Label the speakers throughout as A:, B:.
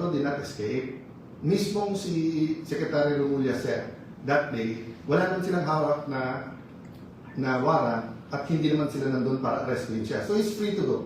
A: Bato did not escape. Mismong si Secretary Romulia said that day, wala naman silang hawak na warrant at hindi naman sila nandun para arrestin siya. So he's free to go.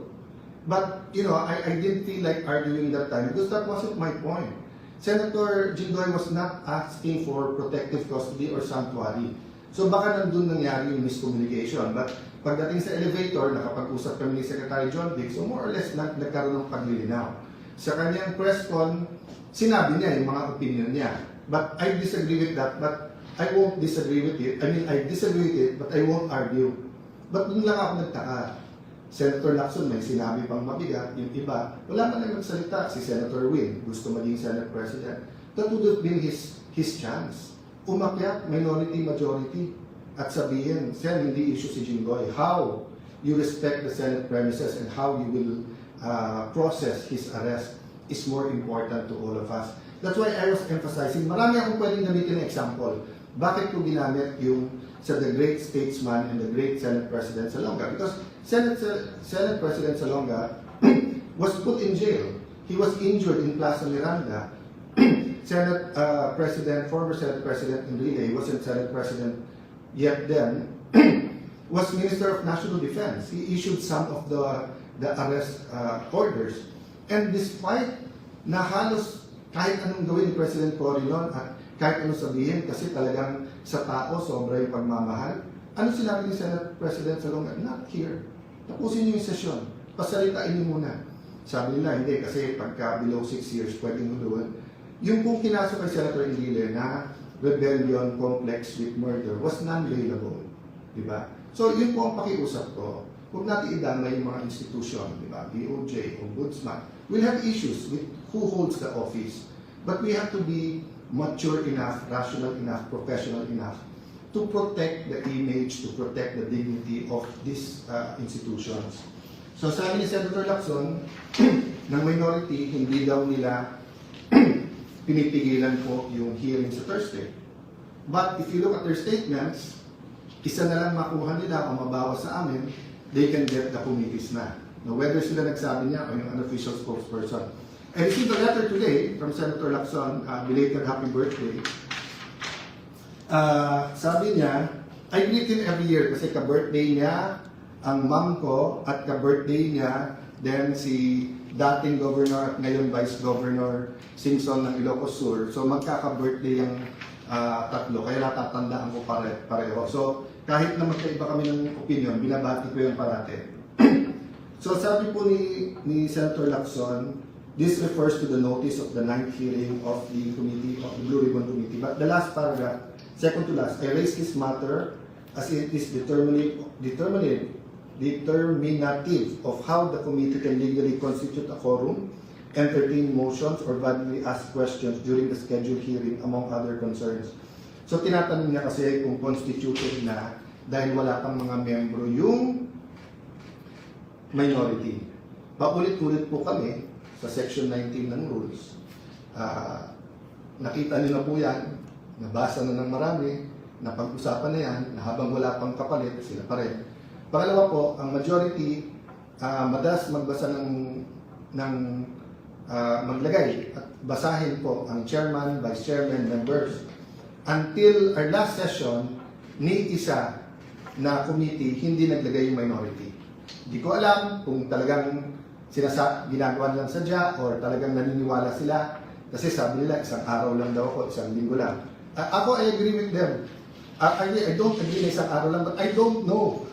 A: But, you know, I didn't feel like arguing that time because that wasn't my point. Senator Jinggoy was not asking for protective custody or sanctuary. So baka nandun nangyari yung miscommunication. But pagdating sa elevator, nakapag-usap kami ni Secretary John Dick, so more or less nagkaroon ng paglilinaw. Sa kanyang press con, sinabi niya yung mga opinion niya. But I disagree with that, but I won't disagree with it. I mean, I disagree with it, but I won't argue. But dun lang ako nagtaka. Senator Lacson may sinabi pang mabigat, yung iba, wala man lang nagsalita. Si Senator Win, gusto maging Senate President. That would have been his chance. Umakyat, minority, majority, at sabihin, Sen, hindi issue si Jinggoy. How you respect the Senate premises and how you will process his arrest is more important to all of us. That's why I was emphasizing, marami akong pwedeng gamitin na example. Bakit ko ginamit yung sa the great statesman and the great Senate President Salonga? Because Senate President Salonga was put in jail. He was injured in Plaza Miranda. Former Senate President Enrile, he wasn't Senate President yet then, was Minister of National Defense. He issued some of the arrest orders. And despite na halos kahit anong gawin ni President Cory noon at kahit anong sabihin kasi talagang sa tao sobra yung pagmamahal, ano sinabi ni Senate President Salonga? Not here. Tapusin niyo yung sesyon. Pasalitain niyo muna. Sabi nila, hindi kasi pagka below 6 years pwedeng huluan. Yung kung kinasok kay Senator Enrile na rebellion complex with murder was non-bailable. Diba? So yun po ang pakiusap ko. Huwag natin idamay yung mga institusyon, diba? DOJ, Ombudsman. We'll have issues with who holds the office. But we have to be mature enough, rational enough, professional enough to protect the image, to protect the dignity of these institutions. So sabi ni Senator Lacson, ng minority, hindi daw nila pinipigilan po yung hearing sa Thursday. But if you look at their statements, isa na lang makuha nila o mabawas sa amin, they can get the committees na. Now, whether sila nagsabi niya o yung unofficial spokesperson. I received a letter today from Senator Lacson, belated happy birthday. Sabi niya, I greet him every year kasi ka-birthday niya ang mom ko at ka-birthday niya then si dating governor at ngayon vice governor Singson ng Ilocos Sur. So magkaka-birthday yung tatlo kaya natatandaan ko pareho. So kahit na magkaiba kami ng opinion, binabati ko yung parate. So sabi po ni Senator Lacson, this refers to the notice of the 9th hearing of the committee, of the Blue Ribbon Committee. But the last paragraph, second to last, I raise this matter as it is determinative of how the committee can legally constitute a quorum, entertain motions, or validly ask questions during the scheduled hearing, among other concerns. So tinatanong niya kasi kung constituted na dahil wala pang mga membro yung minority. Paulit-ulit po kami sa Section 19 ng rules. Nakita niyo na po yan, nabasa na ng marami, napag-usapan na yan, na habang wala pang kapalit, sila pa rin. Pangalawa po, ang majority, madalas magbasa maglagay at basahin po ang chairman, vice chairman, members. Until our last session, ni isa na committee, hindi naglagay yung minority. Hindi ko alam kung talagang ginagawa lang sadya or talagang naniniwala sila kasi sabi nila isang araw lang daw ako, isang linggo lang. Ako, I agree with them. I don't agree na isang araw lang, but I don't know.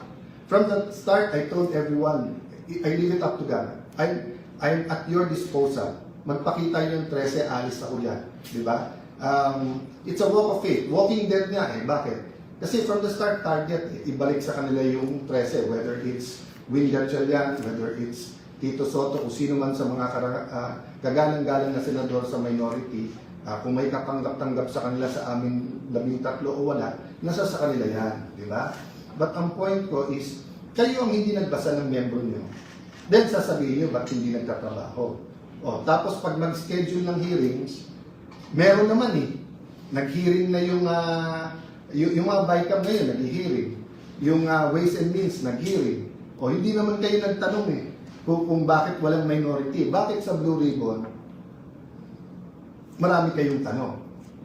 A: From the start, I told everyone, I leave it up to God. I'm at your disposal. Magpakita yung 13, alis ako yan. Diba? It's a walk of faith. Walking dead nga eh. Bakit? Kasi from the start, target, ibalik sa kanila yung 13, whether it's Win Gatchalian, whether it's Tito Soto, kung sino man sa mga kagalang-galang na senador sa minority, kung may katanggap-tanggap sa kanila sa aming 13 o wala, nasa sa kanila yan, di ba? But ang point ko is, kayo ang hindi nagbasa ng membro nyo, then sasabihin nyo, ba't hindi nagtatrabaho? O, tapos pag mag-schedule ng hearings, meron naman eh, nag-hearing na yung mga BICAM ngayon, nag-hearing. Yung Ways and Means, nag-hearing. O, hindi naman kayo nagtanong eh, kung bakit walang minority. Bakit sa Blue Ribbon, marami kayong tanong.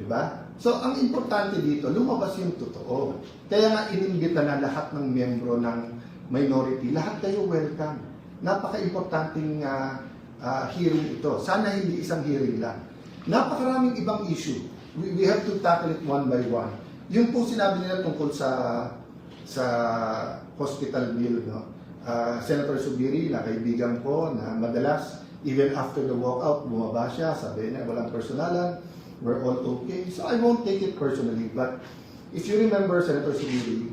A: Di ba? So, ang importante dito, lumabas yung totoo. Kaya nga inimbita na lahat ng miyembro ng minority, lahat kayo welcome. Napaka-importanting hearing ito. Sana hindi isang hearing lang. Napakaraming ibang issue. We have to tackle it one by one. Yung po sinabi nila tungkol sa hospital bill, no? Senator Subiri, na kaibigan ko, na madalas, even after the walkout, bumaba siya, sabi niya, walang personalan, we're all okay. So I won't take it personally, but if you remember, Senator Subiri,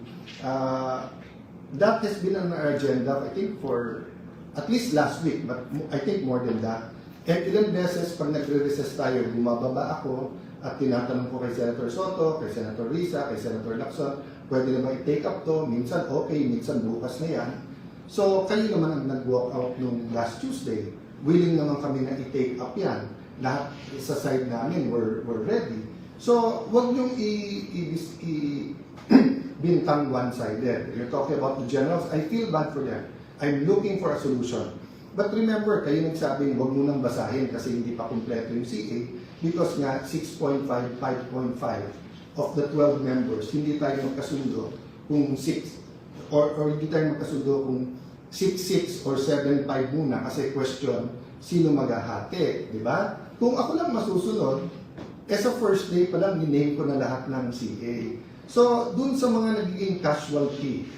A: that has been on our agenda, I think, for at least last week, but I think more than that. And ilang beses, pag nagre-recess tayo, bumababa ako at tinatanong ko kay Senator Soto, kay Senator Risa, kay Senator Lacson, pwede na ba i-take up to? Minsan okay, minsan bukas na yan. So, kayo naman ang nag-walk out nung last Tuesday. Willing naman kami na i-take up yan. Lahat sa side namin, we're ready. So, wag niyong bintang one-sided. You're talking about the generals. I feel bad for them. I'm looking for a solution. But remember, kayo nagsabing huwag mo nang basahin kasi hindi pa kumpleto yung CA because nga 6.5, 5.5 of the 12 members, hindi tayo magkasundo kung 6 or hindi tayo magkasundo kung 6, 6 or 7, 5 muna kasi question, sino maghahati, di ba? Kung ako lang masusunod, sa first day pa lang, niname ko na lahat ng CA. So, dun sa mga nagiging casualty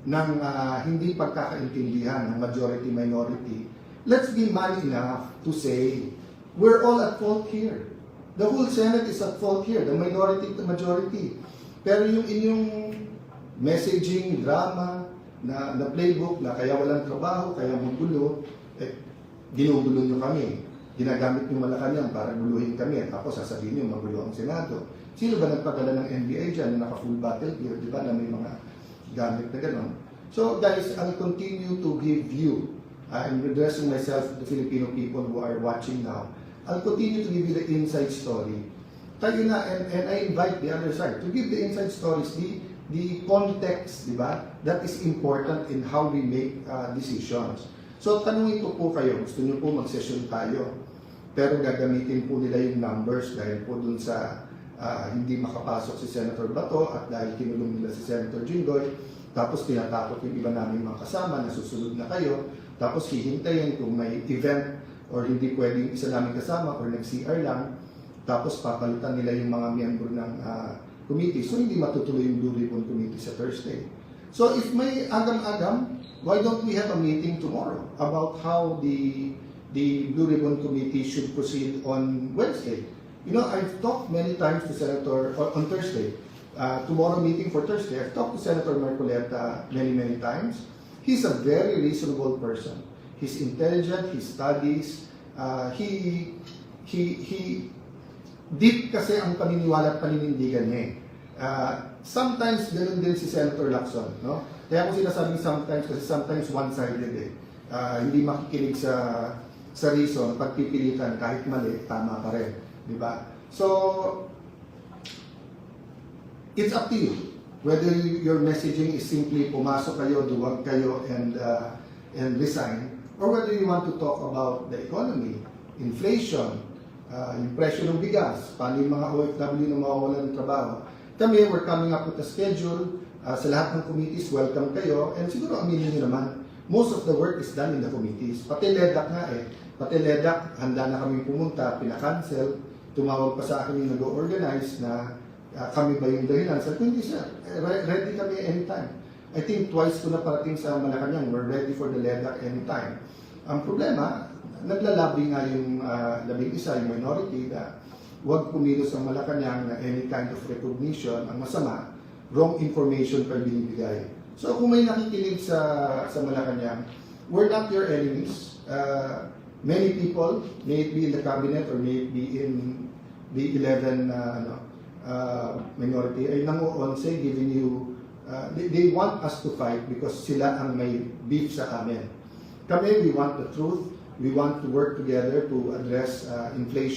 A: ng hindi pagkakaintindihan ng majority-minority, let's be man enough to say, we're all at fault here. The whole Senate is at fault here, the minority to majority. Pero yung inyong messaging, drama, na playbook na kaya walang trabaho, kaya magulo, ginugulo nyo kami. Ginagamit nyo Malacanang para guluhin kami at tapos sasabihin nyo magulo ang Senado. Sino ba nagpadala ng NBI dyan na naka-full battle gear, di ba, na may mga gamit na gano'n? So guys, I'll continue to give you, I'm addressing myself to the Filipino people who are watching now, I'll continue to give you the inside story. Kayo na, and I invite the other side to give the inside stories, the context, di ba? That is important in how we make decisions. So tanungin ko po kayo, gusto niyo po mag-session tayo, pero gagamitin po nila yung numbers dahil po dun sa hindi makapasok si Senator Bato at dahil kinulong nila si Senator Jinggoy, tapos tinatakot yung iba namin mga kasama na susunod na kayo, tapos hihintayin kung may event or hindi pwedeng isa namin kasama or nag-CR lang, tapos papalitan nila yung mga miyembro ng committee. So hindi matutuloy yung Blue Ribbon Committee sa Thursday. So if may agam-agam, why don't we have a meeting tomorrow about how the Blue Ribbon Committee should proceed on Wednesday? You know, I've talked many times to Senator, on Thursday, tomorrow meeting for Thursday, I've talked to Senator Marcoleta many times. He's a very reasonable person. He's intelligent, he studies, he deep kasi ang paniniwala at paninindigan niya. Sometimes ganun din si Senator Lacson, no? Kaya ako sinasabing sometimes kasi sometimes one-sided eh. Hindi makikinig sa reason, pagpipilitan kahit mali, tama pa rin, di ba? So it's up to you whether your messaging is simply pumasok kayo, duwag kayo, and resign, or whether you want to talk about the economy, inflation, yung presyo ng bigas, paano yung mga OFW na mawawalan ng trabaho. Kami, we're coming up with a schedule. Sa lahat ng committees, welcome kayo. And siguro aminin nyo naman, most of the work is done in the committees. Pati LEDAC nga eh. Pati LEDAC, handa na kami pumunta, pinakancel. Tumawag pa sa akin yung nag-organize na kami ba yung dahilan. Sabi ko, hindi sir, ready kami anytime. I think twice ko na parating sa Malacanang, we're ready for the LEDAC anytime. Ang problema, naglalabi nga yung labing isa, yung minority, na huwag kumilos ang Malacanang na any kind of recognition. Ang masama, wrong information pa binibigay. So kung may nakikinig sa Malacanang, we're not your enemies. Many people, may it be in the cabinet or may it be in the 11 minority, ay nangu-onse giving you, they want us to fight because sila ang may beef sa amin. Kami, we want the truth. We want to work together to address inflation.